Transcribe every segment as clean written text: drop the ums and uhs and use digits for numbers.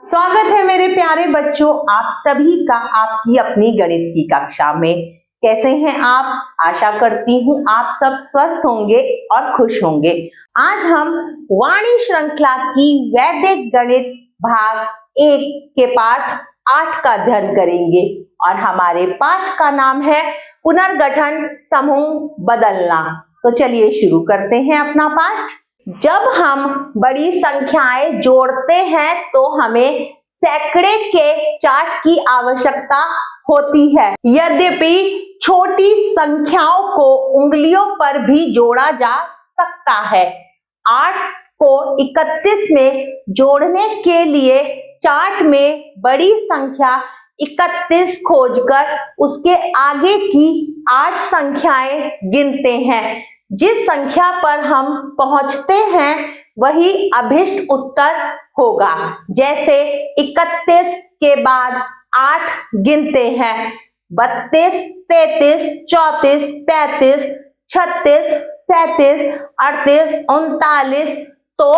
स्वागत है मेरे प्यारे बच्चों, आप सभी का आपकी अपनी गणित की कक्षा में। कैसे हैं आप? आशा करती हूँ आप सब स्वस्थ होंगे और खुश होंगे। आज हम वाणी श्रृंखला की वैदिक गणित भाग 1 के पाठ 8 का अध्ययन करेंगे और हमारे पाठ का नाम है पुनर्गठन समूह बदलना। तो चलिए शुरू करते हैं अपना पाठ। जब हम बड़ी संख्याएं जोड़ते हैं तो हमें सैकड़े के चार्ट की आवश्यकता होती है। यद्यपि छोटी संख्याओं को उंगलियों पर भी जोड़ा जा सकता है। 8 को 31 में जोड़ने के लिए चार्ट में बड़ी संख्या 31 खोजकर उसके आगे की 8 संख्याएं गिनते हैं। जिस संख्या पर हम पहुंचते हैं वही अभिष्ट उत्तर होगा। जैसे 31 के बाद 8 गिनते हैं, 32, 33, 34, 35, 36, 37, 38, 39। तो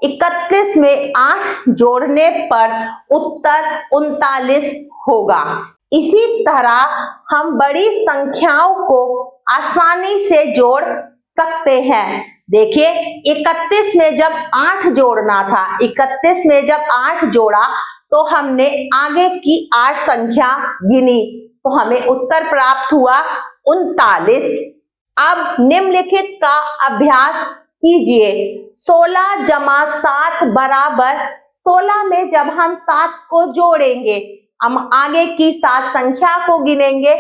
31 में 8 जोड़ने पर उत्तर 39 होगा। इसी तरह हम बड़ी संख्याओं को आसानी से जोड़ सकते हैं। देखिए 31 में जब 8 जोड़ना था, 31 में जब 8 जोड़ा तो हमने आगे की 8 संख्या गिनी तो हमें उत्तर प्राप्त हुआ 39। अब निम्नलिखित का अभ्यास कीजिए। 16 जमा 7 बराबर 16 में जब हम 7 को जोड़ेंगे, हम आगे की 7 संख्या को गिनेंगे।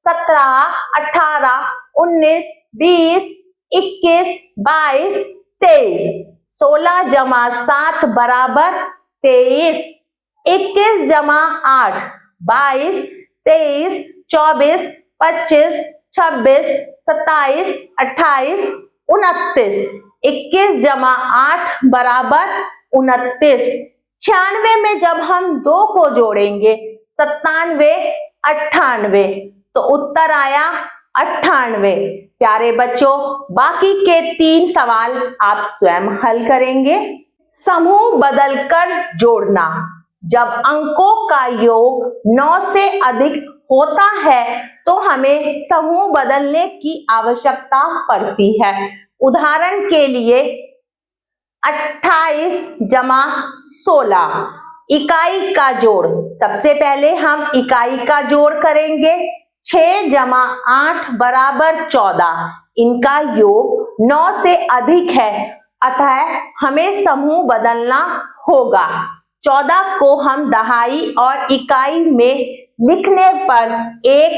17, 18, 19, 20, 21, 22, 23। 16 जमा 7 बराबर 23। 21 जमा 8 22, 23, 24, 25, 26, 27, 28, 29। 21 जमा 8 बराबर 29। 96 में जब हम 2 को जोड़ेंगे, 97, 98, तो उत्तर आया 98। प्यारे बच्चों, बाकी के 3 सवाल आप स्वयं हल करेंगे। समूह बदलकर जोड़ना। जब अंकों का योग 9 से अधिक होता है तो हमें समूह बदलने की आवश्यकता पड़ती है। उदाहरण के लिए 28 जमा 16 इकाई का जोड़। सबसे पहले हम इकाई का जोड़ करेंगे। 6 जमा 8 बराबर 14। इनका योग 9 से अधिक है, अतः हमें समूह बदलना होगा। 14 को हम दहाई और इकाई में लिखने पर 1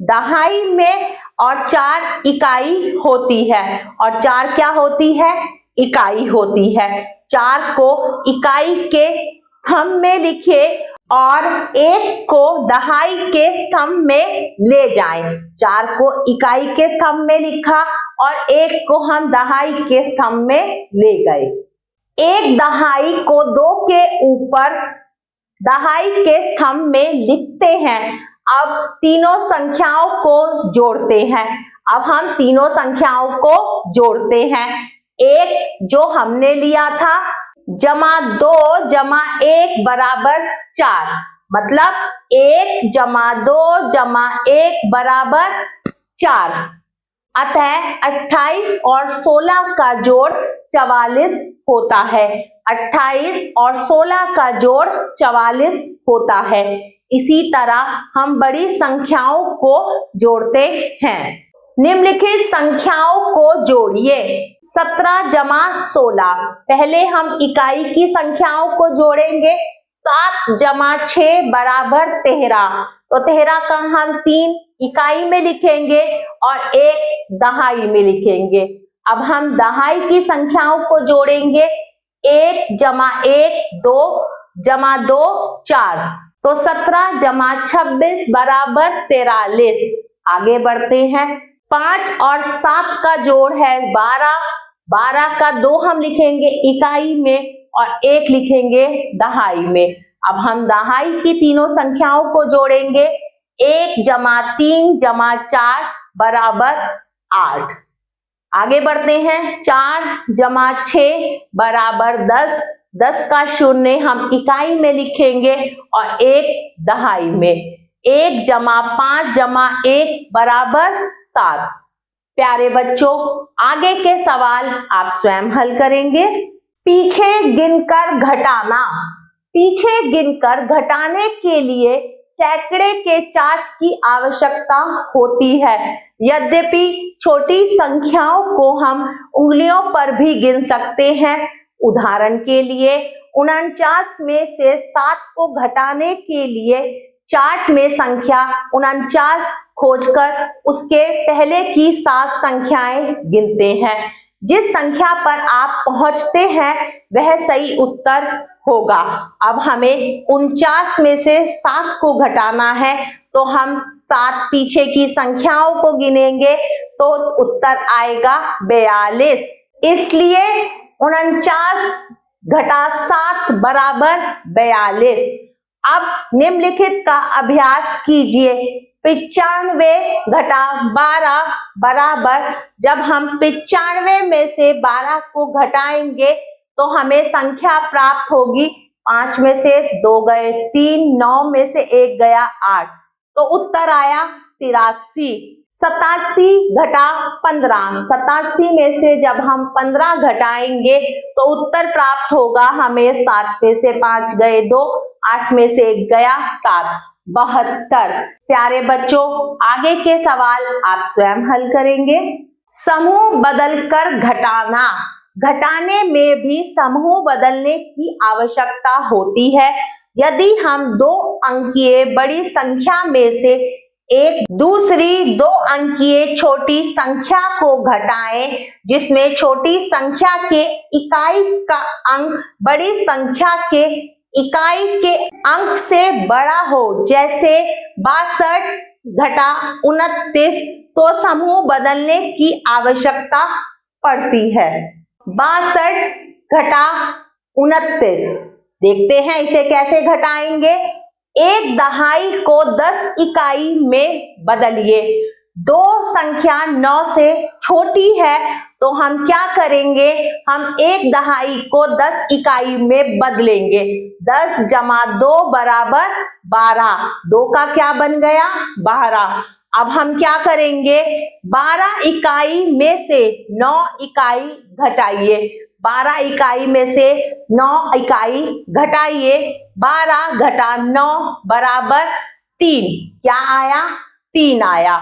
दहाई में और 4 इकाई होती है, और 4 क्या होती है? इकाई होती है। 4 को इकाई के स्तंभ में लिखे और 1 को दहाई के स्तंभ में ले जाएं। 4 को इकाई के स्तंभ में लिखा और 1 को हम दहाई के स्तंभ में ले गए। 1 दहाई को 2 के ऊपर दहाई के स्तंभ में लिखते हैं। अब तीनों संख्याओं को जोड़ते हैं। अब हम तीनों संख्याओं को जोड़ते हैं। 1 जो हमने लिया था जमा 2 जमा 1 बराबर 4, मतलब 1 जमा 2 जमा 1 बराबर 4। अतः 28 और 16 का जोड़ 44 होता है। 28 और 16 का जोड़ 44 होता है। इसी तरह हम बड़ी संख्याओं को जोड़ते हैं। निम्नलिखित संख्याओं को जोड़िए। 17 जमा 16, पहले हम इकाई की संख्याओं को जोड़ेंगे। 7 जमा 6 बराबर 13, तो 13 का हम 3 इकाई में लिखेंगे और 1 दहाई में लिखेंगे। अब हम दहाई की संख्याओं को जोड़ेंगे। 1 जमा 1 2 जमा 2 4, तो 17 जमा 26 बराबर 43। आगे बढ़ते हैं। 5 और 7 का जोड़ है 12। 12 का 2 हम लिखेंगे इकाई में और 1 लिखेंगे दहाई में। अब हम दहाई की तीनों संख्याओं को जोड़ेंगे। 1 जमा 3 जमा 4 बराबर 8। आगे बढ़ते हैं। 4 जमा 6 बराबर 10। 10 का शून्य हम इकाई में लिखेंगे और 1 दहाई में। 1 जमा 5 जमा 1 बराबर 7। प्यारे बच्चों, आगे के सवाल आप स्वयं हल करेंगे। पीछे गिनकर घटाना। पीछे गिनकर घटाने के लिए सैकड़े के चार्ट की आवश्यकता होती है। यद्यपि छोटी संख्याओं को हम उंगलियों पर भी गिन सकते हैं। उदाहरण के लिए 49 में से 7 को घटाने के लिए चार्ट में संख्या 49 खोजकर उसके पहले की 7 संख्याएं गिनते हैं। जिस संख्या पर आप पहुंचते हैं वह सही उत्तर होगा। अब हमें 49 में से 7 को घटाना है तो हम 7 पीछे की संख्याओं को गिनेंगे तो उत्तर आएगा 42। इसलिए 49 घटा 7 बराबर 42। अब निम्नलिखित का अभ्यास कीजिए। 95 घटा 12 बराबर, जब हम 95 में से 12 को घटाएंगे तो हमें संख्या प्राप्त होगी। 5 में से 2 गए 3, 9 में से 1 गया 8, तो उत्तर आया 83। 87 घटा 15, 87 में से जब हम 15 घटाएंगे तो उत्तर प्राप्त होगा हमें। 7 में से 5 गए 2, 8 में से 1 गया 7, 72। प्यारे बच्चों, आगे के सवाल आप स्वयं हल करेंगे। समूह बदलकर घटाना। घटाने में भी समूह बदलने की आवश्यकता होती है। यदि हम 2 अंकीय बड़ी संख्या में से एक दूसरी 2 अंकीय छोटी संख्या को घटाएं, जिसमें छोटी संख्या के इकाई का अंक बड़ी संख्या के इकाई के अंक से बड़ा हो, जैसे 62 घटा 29, तो समूह बदलने की आवश्यकता पड़ती है। 62 घटा 29, देखते हैं इसे कैसे घटाएंगे। 1 दहाई को 10 इकाई में बदलिए। 2 संख्या 9 से छोटी है तो हम क्या करेंगे, हम 1 दहाई को 10 इकाई में बदलेंगे। 10 जमा 2 बराबर 12। 2 का क्या बन गया, 12। अब हम क्या करेंगे, 12 इकाई में से 9 इकाई घटाइए। 12 इकाई में से 9 इकाई घटाइए। 12 घटा 9 बराबर 3। क्या आया, 3 आया।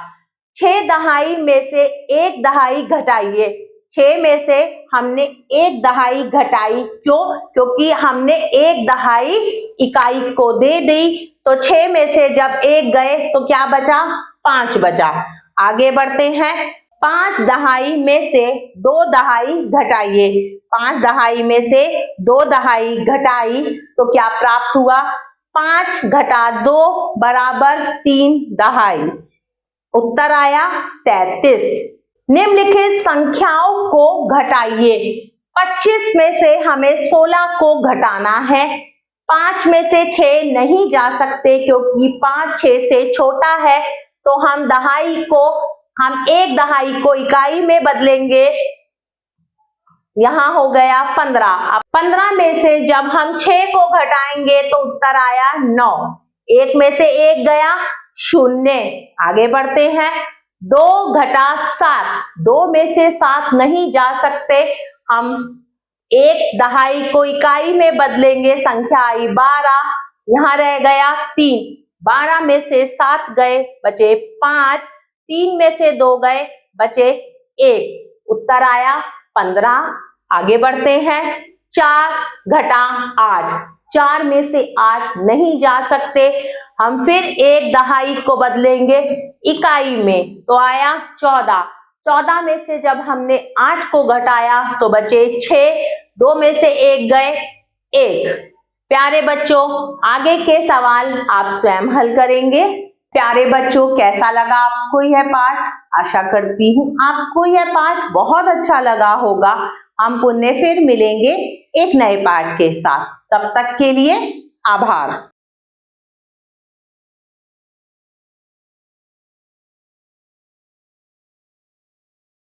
6 दहाई में से 1 दहाई घटाइए। 6 में से हमने 1 दहाई घटाई, क्यों, क्योंकि हमने 1 दहाई इकाई को दे दी। तो 6 में से जब 1 गए तो क्या बचा, 5 बचा। आगे बढ़ते हैं। 5 दहाई में से 2 दहाई घटाइए। 5 दहाई में से 2 दहाई घटाई तो क्या प्राप्त हुआ, 5 घटा 2 बराबर 3 दहाई। उत्तर आया 33। निम्नलिखित संख्याओं को घटाइए। 25 में से हमें 16 को घटाना है। 5 में से 6 नहीं जा सकते क्योंकि 5 6 से छोटा है, तो हम 1 दहाई को इकाई में बदलेंगे। यहाँ हो गया 15। अब 15 में से जब हम 6 को घटाएंगे तो उत्तर आया 9। 1 में से 1 गया 0। आगे बढ़ते हैं। 2 घटा 7, 2 में से 7 नहीं जा सकते, हम 1 दहाई को इकाई में बदलेंगे। संख्या आई 12, यहाँ रह गया 3। 12 में से 7 गए बचे 5, 3 में से 2 गए बचे 1, उत्तर आया 15। आगे बढ़ते हैं। 4 घटा 8, 4 में से 8 नहीं जा सकते, हम फिर 1 दहाई को बदलेंगे इकाई में, तो आया 14। 14 में से जब हमने 8 को घटाया तो बचे 6, 2 में से 1 गए 1। प्यारे बच्चों, आगे के सवाल आप स्वयं हल करेंगे। प्यारे बच्चों, कैसा लगा आपको यह पाठ? आशा करती हूँ आपको यह पाठ बहुत अच्छा लगा होगा। हम पुनः फिर मिलेंगे एक नए पाठ के साथ। तब तक के लिए आभार।